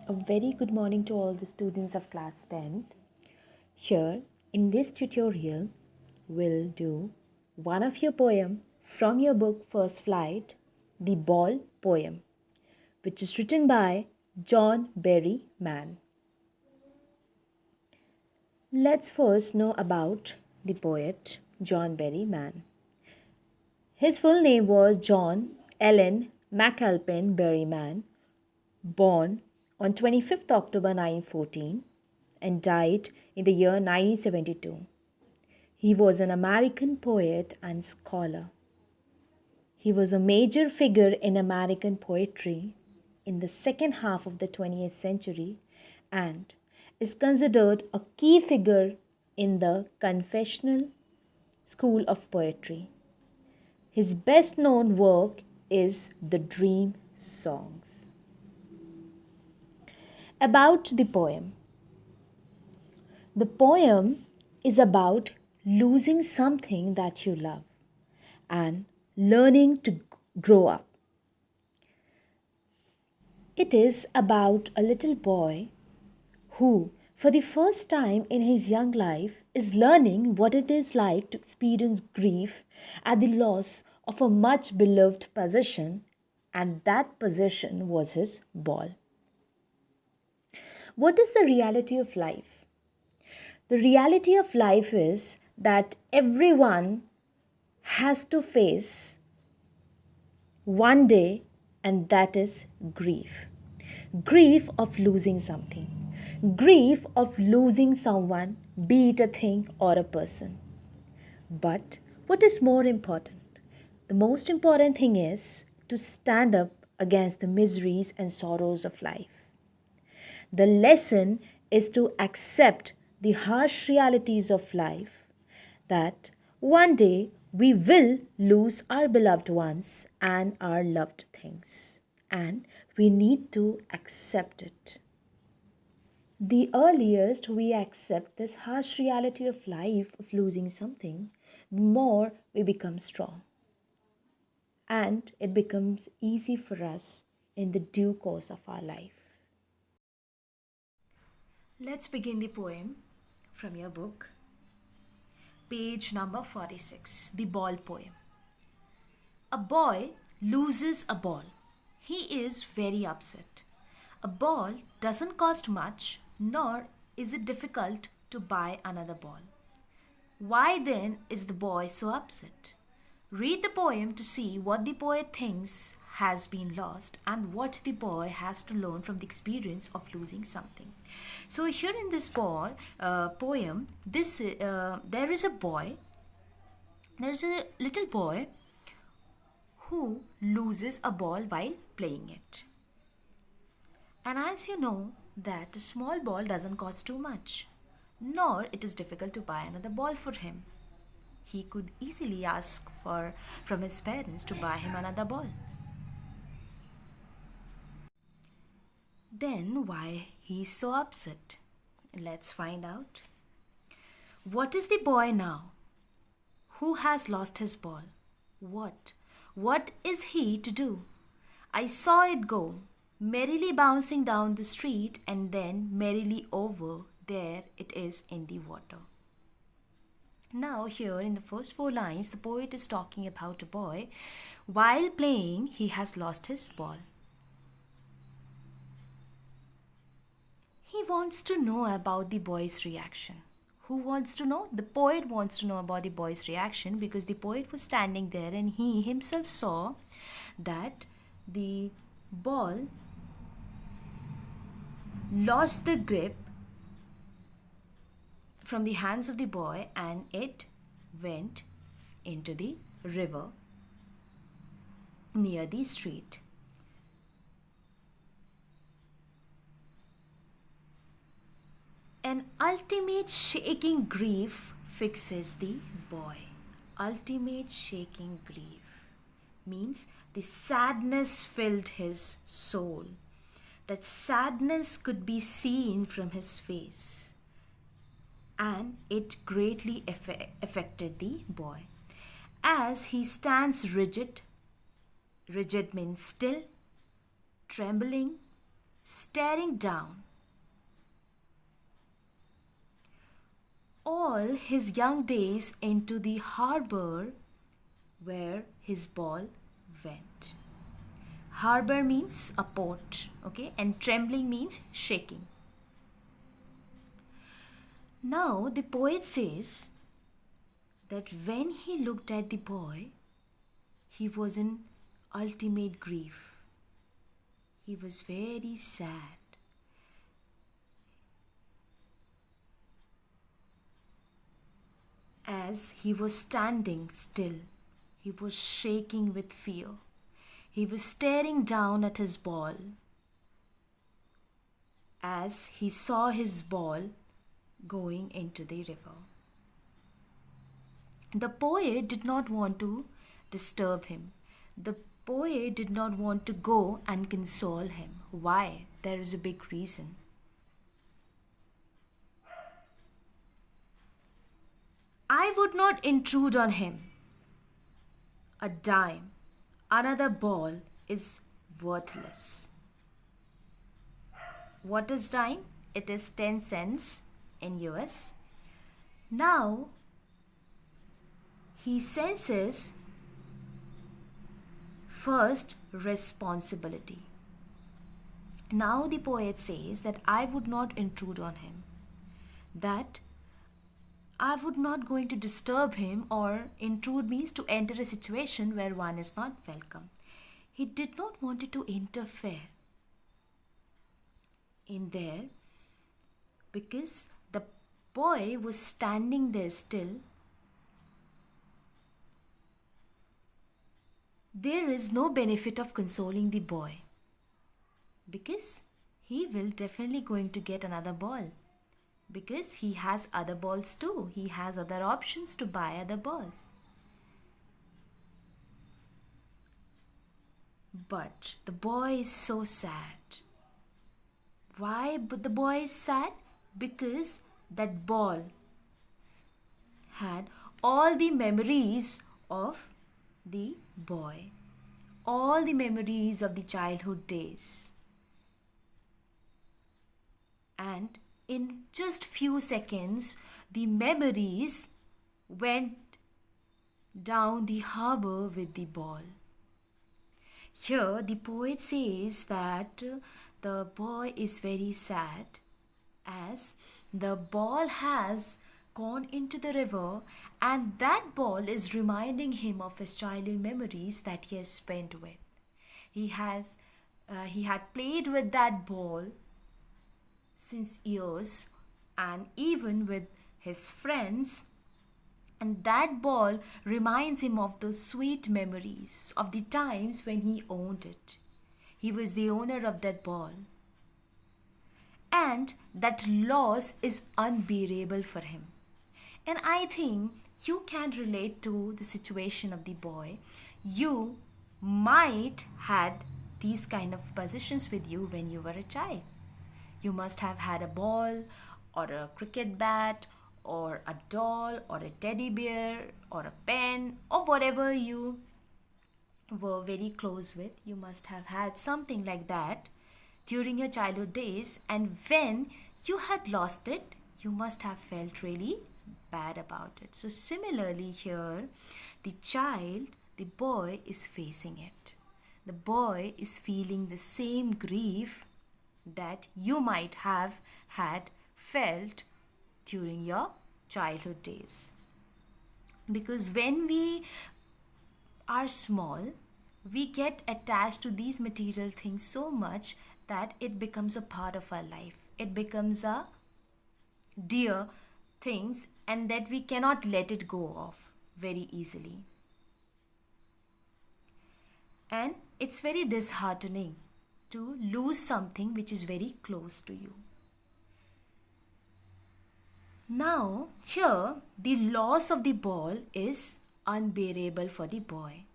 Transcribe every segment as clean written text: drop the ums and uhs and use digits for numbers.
A very good morning to all the students of class 10th. Here in this tutorial, we'll do one of your poem from your book First Flight, the Ball poem, which is written by John Berry Mann. Let's first know about the poet John Berry Mann. His full name was John Allen McAlpin Berryman, born on 25th October 1914 and died in the year 1972. He was an American poet and scholar. He was a major figure in American poetry in the second half of the 20th century and is considered a key figure in the confessional school of poetry. His best known work is the Dream Songs. About the poem. The poem is about losing something that you love and learning to grow up. It is about a little boy who, for the first time in his young life, is learning what it is like to experience grief at the loss of a much beloved possession, and that possession was his ball. What is the reality of life? The reality of life is that everyone has to face one day, and that is grief. Grief of losing something. Grief of losing someone, be it a thing or a person. But what is more important? The most important thing is to stand up against the miseries and sorrows of life. The lesson is to accept the harsh realities of life, that one day we will lose our beloved ones and our loved things, and we need to accept it. The earliest we accept this harsh reality of life of losing something, the more we become strong. And it becomes easy for us in the due course of our life. Let's begin the poem from your book, page number 46, the ball poem. A boy loses a ball. He is very upset. A ball doesn't cost much, nor is it difficult to buy another ball. Why then is the boy so upset? Read the poem to see what the poet thinks has been lost and what the boy has to learn from the experience of losing something. So here in this poem, there is a boy. There is a little boy who loses a ball while playing it. And as you know, that a small ball doesn't cost too much, nor it is difficult to buy another ball for him. He could easily ask from his parents to buy him another ball. Then why he is so upset? Let's find out. What is the boy now? Who has lost his ball? What is he to do? I saw it go, merrily bouncing down the street and then merrily over. There it is in the water. Now here in the first 4 lines, the poet is talking about a boy. While playing, he has lost his ball. He wants to know about the boy's reaction. Who wants to know? The poet wants to know about the boy's reaction because the poet was standing there and he himself saw that the ball lost the grip from the hands of the boy and it went into the river near the street. An ultimate shaking grief fixes the boy. Ultimate shaking grief means the sadness filled his soul. That sadness could be seen from his face, and it greatly affected the boy. As he stands rigid means still, trembling, staring down. All his young days into the harbor where his ball went. Harbor means a port, okay, and trembling means shaking. Now the poet says that when he looked at the boy, he was in ultimate grief. He was very sad. As he was standing still, he was shaking with fear. He was staring down at his ball as he saw his ball going into the river. The poet did not want to disturb him. The poet did not want to go and console him. Why? There is a big reason. I would not intrude on him. A dime, another ball is worthless. What is dime? It is 10 cents in US. Now, he senses first responsibility. Now the poet says that I would not intrude on him, that I would not going to disturb him, or intrude means to enter a situation where one is not welcome. He did not want to interfere in there because the boy was standing there still. There is no benefit of consoling the boy because he will definitely going to get another ball, because he has other balls too. He has other options to buy other balls. But the boy is so sad. Why but the boy is sad? Because that ball had all the memories of the boy, all the memories of the childhood days. And in just few seconds, the memories went down the harbor with the ball. Here, the poet says that the boy is very sad as the ball has gone into the river, and that ball is reminding him of his childhood memories that he has spent with. He had played with that ball since years, and even with his friends, and that ball reminds him of those sweet memories of the times when he owned it. He was the owner of that ball, and that loss is unbearable for him. And I think you can relate to the situation of the boy. You might had these kind of positions with you when you were a child. You must have had a ball or a cricket bat or a doll or a teddy bear or a pen or whatever you were very close with. You must have had something like that during your childhood days, and when you had lost it, you must have felt really bad about it. So similarly here, the boy is facing it. The boy is feeling the same grief that you might have had felt during your childhood days. Because when we are small, we get attached to these material things so much that it becomes a part of our life. It becomes a dear things, and that we cannot let it go of very easily. And it's very disheartening to lose something which is very close to you. Now, here, the loss of the ball is unbearable for the boy,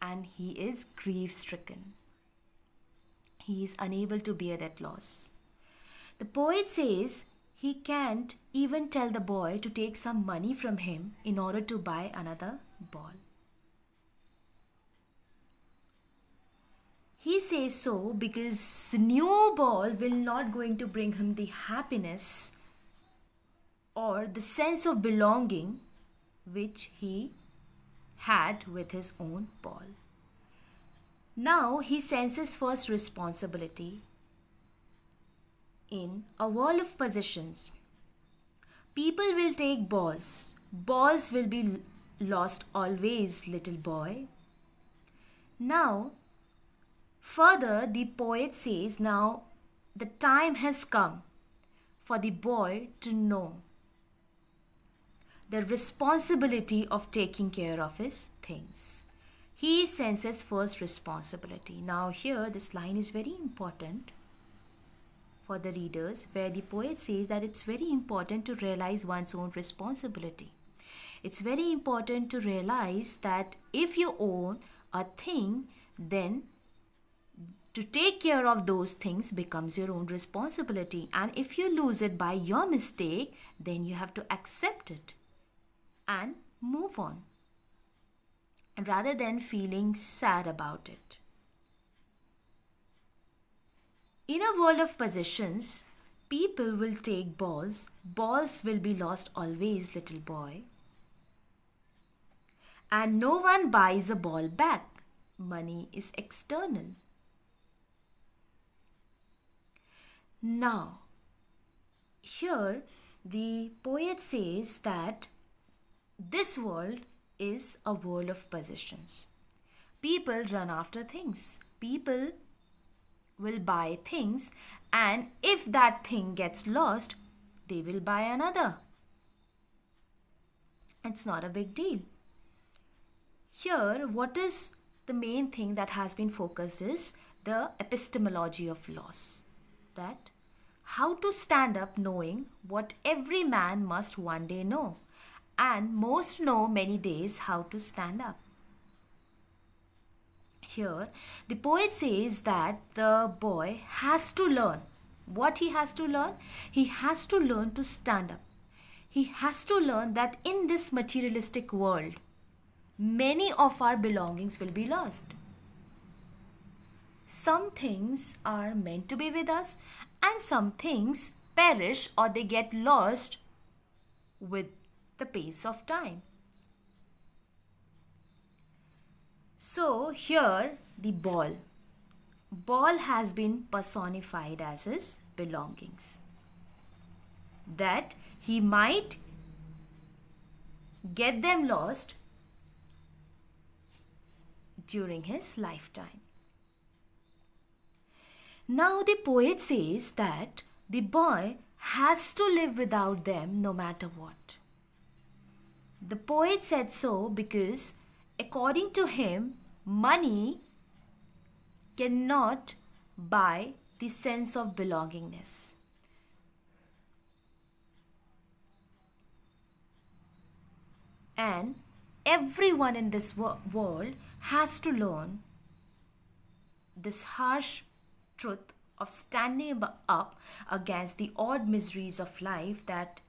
and he is grief-stricken. He is unable to bear that loss. The poet says he can't even tell the boy to take some money from him in order to buy another ball. He says so because the new ball will not going to bring him the happiness or the sense of belonging which he had with his own ball. Now he senses first responsibility. In a world of possessions, people will take balls. Balls will be lost always, little boy. Now, further, the poet says, now the time has come for the boy to know the responsibility of taking care of his things. He senses first responsibility. Now here, this line is very important for the readers, where the poet says that it's very important to realize one's own responsibility. It's very important to realize that if you own a thing, then to take care of those things becomes your own responsibility. And if you lose it by your mistake, then you have to accept it and move on, rather than feeling sad about it. In a world of possessions, people will take balls. Balls will be lost always, little boy. And no one buys a ball back. Money is external. Now, here the poet says that this world is a world of possessions. People run after things. People will buy things, and if that thing gets lost, they will buy another. It's not a big deal. Here, what is the main thing that has been focused is the epistemology of loss. That how to stand up knowing what every man must one day know, and most know many days how to stand up. Here, the poet says that the boy has to learn. What he has to learn? He has to learn to stand up. He has to learn that in this materialistic world, many of our belongings will be lost. Some things are meant to be with us, and some things perish or they get lost with the pace of time. So here the ball has been personified as his belongings, that he might get them lost during his lifetime. Now the poet says that the boy has to live without them no matter what. The poet said so because according to him, money cannot buy the sense of belongingness. And everyone in this world has to learn this harsh truth of standing up against the odd miseries of life that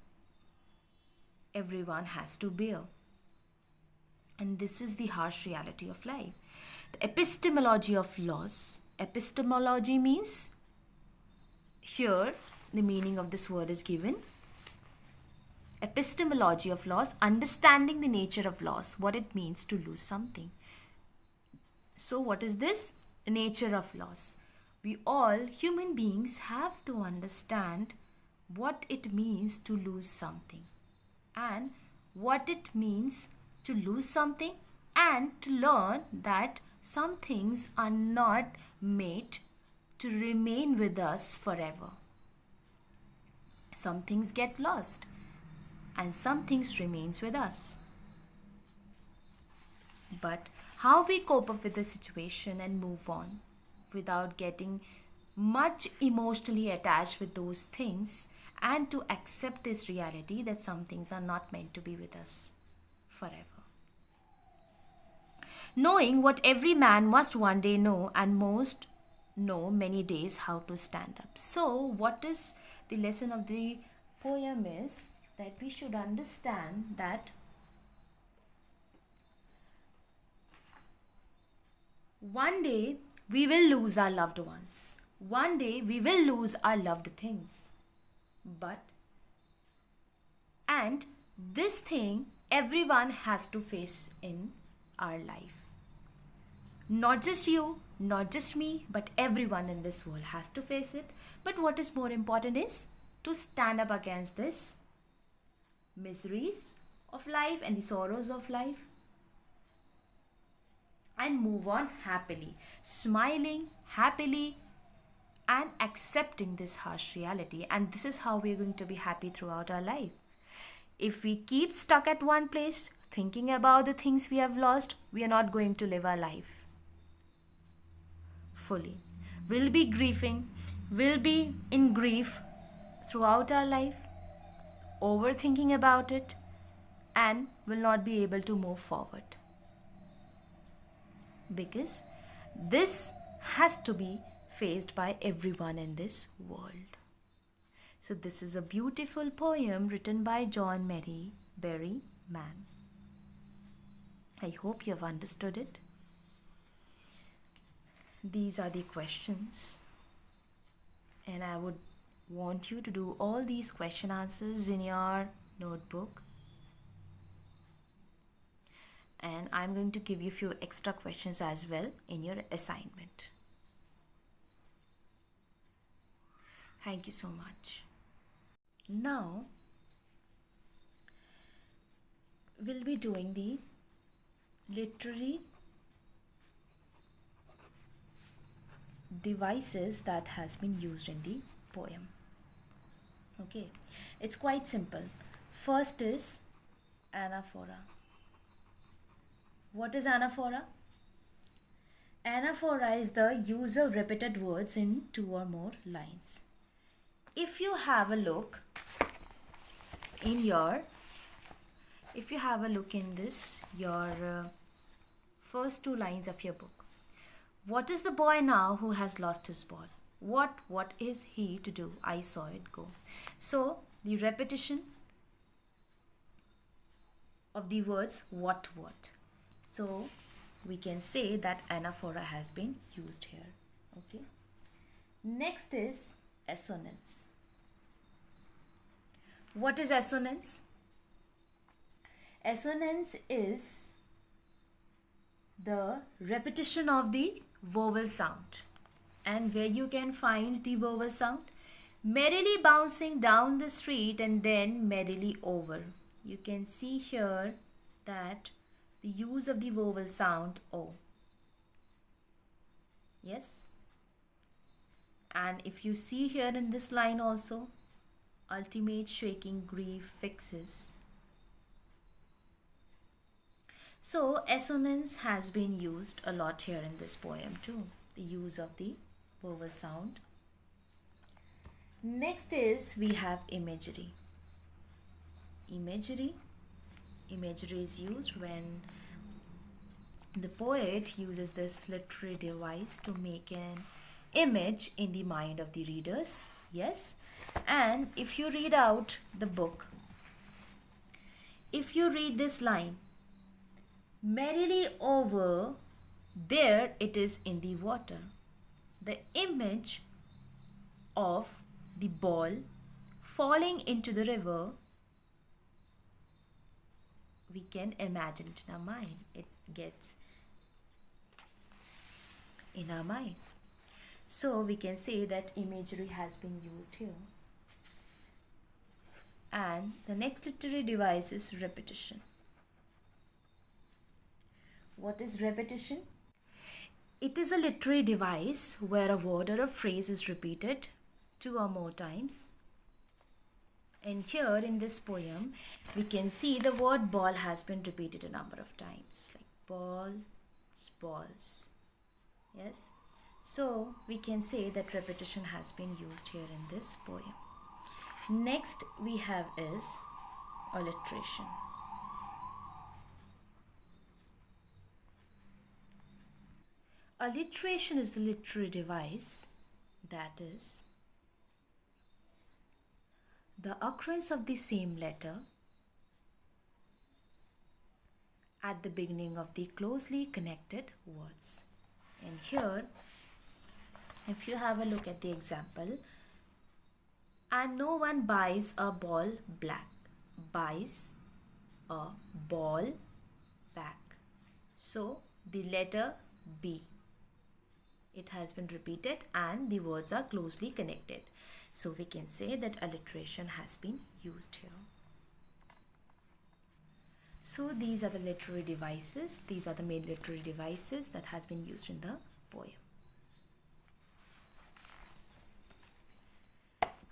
everyone has to bear. And this is the harsh reality of life. The epistemology of loss. Epistemology means, here the meaning of this word is given. Epistemology of loss, understanding the nature of loss, what it means to lose something. So what is this? The nature of loss. We all, human beings, have to understand what it means to lose something, and what it means to lose something, and to learn that some things are not made to remain with us forever. Some things get lost and some things remains with us. But how we cope up with the situation and move on without getting much emotionally attached with those things, and to accept this reality that some things are not meant to be with us forever. Knowing what every man must one day know, and most know many days how to stand up. So what is the lesson of the poem is that we should understand that one day we will lose our loved ones. One day we will lose our loved things. And this thing everyone has to face in our life. Not just you, not just me, but everyone in this world has to face it. But what is more important is to stand up against this miseries of life and the sorrows of life and move on happily, smiling happily and accepting this harsh reality. And this is how we're going to be happy throughout our life. If we keep stuck at one place, thinking about the things we have lost, we are not going to live our life fully. We'll be grieving, we'll be in grief throughout our life, overthinking about it, and will not be able to move forward. Because this has to be faced by everyone in this world. So this is a beautiful poem written by John Mary Berryman. I hope you have understood it. These are the questions, and I would want you to do all these question answers in your notebook. And I'm going to give you a few extra questions as well in your assignment. Thank you so much. Now, we'll be doing the literary devices that has been used in the poem. Okay, it's quite simple. First is anaphora. What is anaphora? Anaphora is the use of repeated words in 2 or more lines. If you have a look in your first 2 lines of your book. What is the boy now who has lost his ball? What is he to do? I saw it go. So the repetition of the words what. So we can say that anaphora has been used here. Okay. Next is assonance. What is assonance? Assonance is the repetition of the vowel sound. And where you can find the vowel sound? Merrily bouncing down the street and then merrily over. You can see here that the use of the vowel sound O. Yes? And if you see here in this line also, ultimate shaking grief fixes. So assonance has been used a lot here in this poem too. The use of the vowel sound. Next is we have imagery. Imagery is used when the poet uses this literary device to make an image in the mind of the readers. Yes, and if you read out the book, if you read this line, merrily over, there it is in the water. The image of the ball falling into the river, we can imagine it in our mind. It gets in our mind. So we can say that imagery has been used here. And the next literary device is repetition. What is repetition? It is a literary device where a word or a phrase is repeated 2 or more times. And here in this poem, we can see the word ball has been repeated a number of times. Like balls. Yes. So we can say that repetition has been used here in this poem. Next we have is alliteration. Alliteration is the literary device that is the occurrence of the same letter at the beginning of the closely connected words. And here If you have a look at the example, and no one buys a ball black. Buys a ball back. So the letter B. It has been repeated and the words are closely connected. So we can say that alliteration has been used here. So these are the literary devices. These are the main literary devices that has been used in the poem.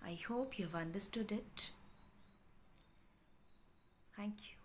I hope you have understood it. Thank you.